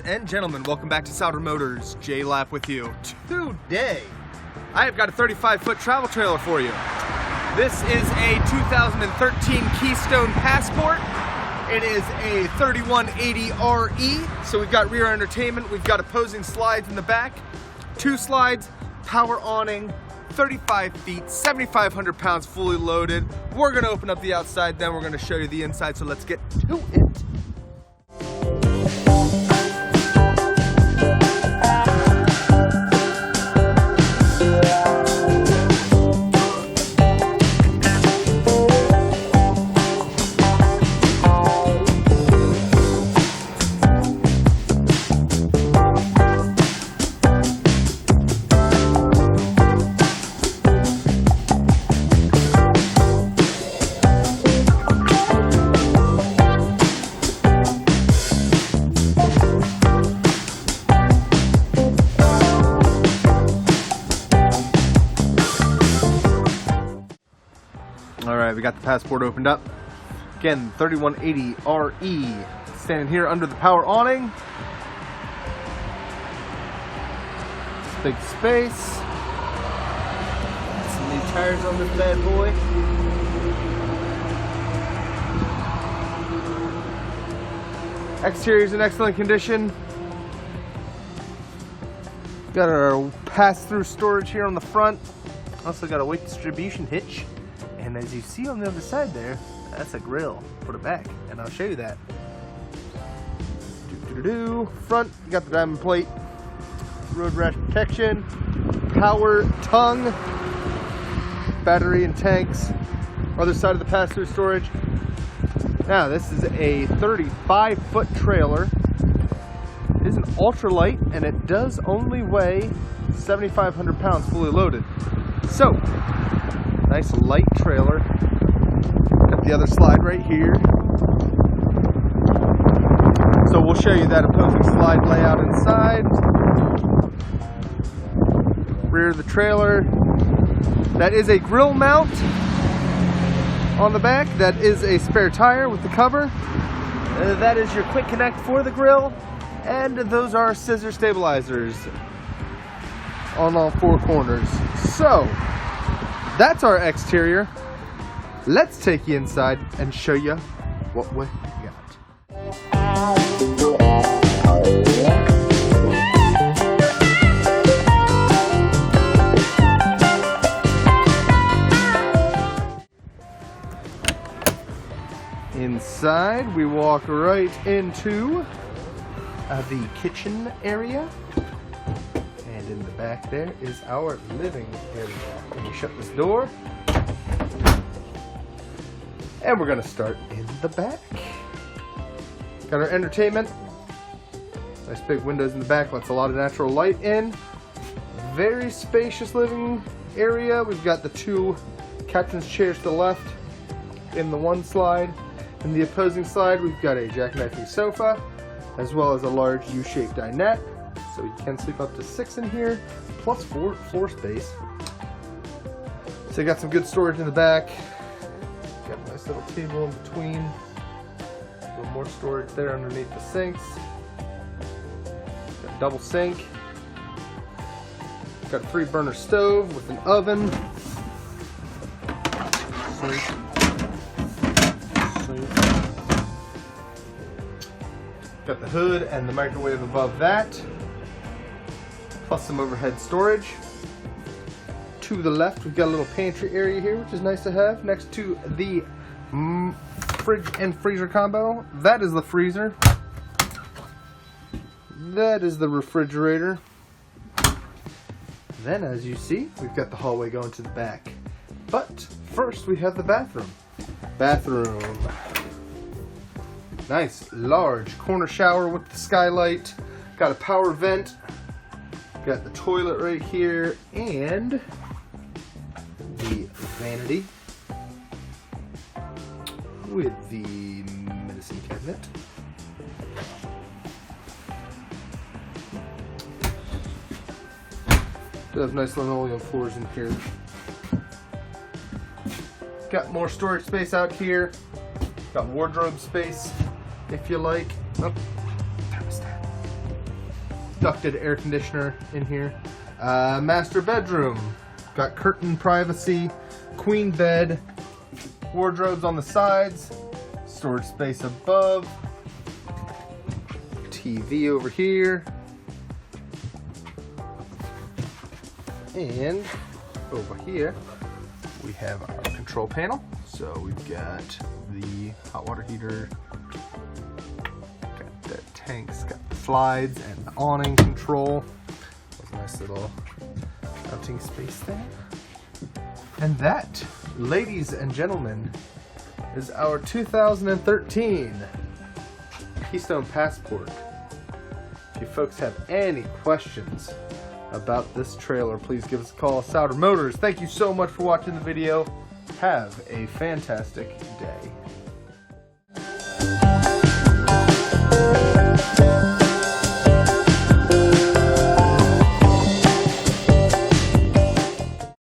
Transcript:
and gentlemen, welcome back to Souder Motors. J-Lap with you. Today, I have got a 35-foot travel trailer for you. This is a 2013 Keystone Passport. It is a 3180 RE. So we've got rear entertainment, we've got opposing slides in the back, 2 slides, power awning, 35 feet, 7,500 pounds fully loaded. We're gonna open up the outside, then we're gonna show you the inside, so let's get to it. Alright, we got the Passport opened up. Again, 3180 RE. Standing here under the power awning. It's big space. Some new tires on this bad boy. Exterior is in excellent condition. Got our pass-through storage here on the front. Also got a weight distribution hitch. And as you see on the other side there, that's a grill for the back, and I'll show you that. Front, you got the diamond plate, road rash protection, power tongue, battery and tanks. Other side of the pass-through storage. Now this is a 35-foot trailer. It is an ultra light, and it does only weigh 7,500 pounds fully loaded. So, nice light trailer. Got the other slide right here. So we'll show you that opposing slide layout inside. Rear of the trailer. That is a grill mount on the back. That is a spare tire with the cover. That is your quick connect for the grill. And those are scissor stabilizers on all 4 corners. So, that's our exterior. Let's take you inside and show you what we got. Inside, we walk right into the kitchen area. And in the back there is our living area. Let me shut this door. And we're going to start in the back. Got our entertainment. Nice big windows in the back. Lets a lot of natural light in. Very spacious living area. We've got the 2 captain's chairs to the left in the one slide. In the opposing slide, we've got a jackknifing sofa, as well as a large U-shaped dinette. So you can sleep up to 6 in here, plus 4 floor space. So you got some good storage in the back. Got a nice little table in between. A little more storage there underneath the sinks. Got a double sink. Got a 3-burner stove with an oven. Sink. Got the hood and the microwave above that. Plus some overhead storage. To the left, we've got a little pantry area here, which is nice to have next to the fridge and freezer combo. That is the freezer. That is the refrigerator. Then, as you see, we've got the hallway going to the back. But first, we have the bathroom. Bathroom. Nice, large corner shower with the skylight. Got a power vent. Got the toilet right here, and the vanity with the medicine cabinet. Does nice linoleum floors in here. Got more storage space out here. Got wardrobe space if you like. Oh, thermostat. ducted air conditioner in here. Master bedroom. Got curtain privacy, queen bed, wardrobes on the sides, storage space above, TV over here, and over here we have our control panel. So we've got the hot water heater, got the tanks, got the slides, and the awning control. There's a nice little mounting space there. And that, ladies and gentlemen, is our 2013 Keystone Passport. If you folks have any questions about this trailer, please give us a call. Souder Motors, thank you so much for watching the video. Have a fantastic day.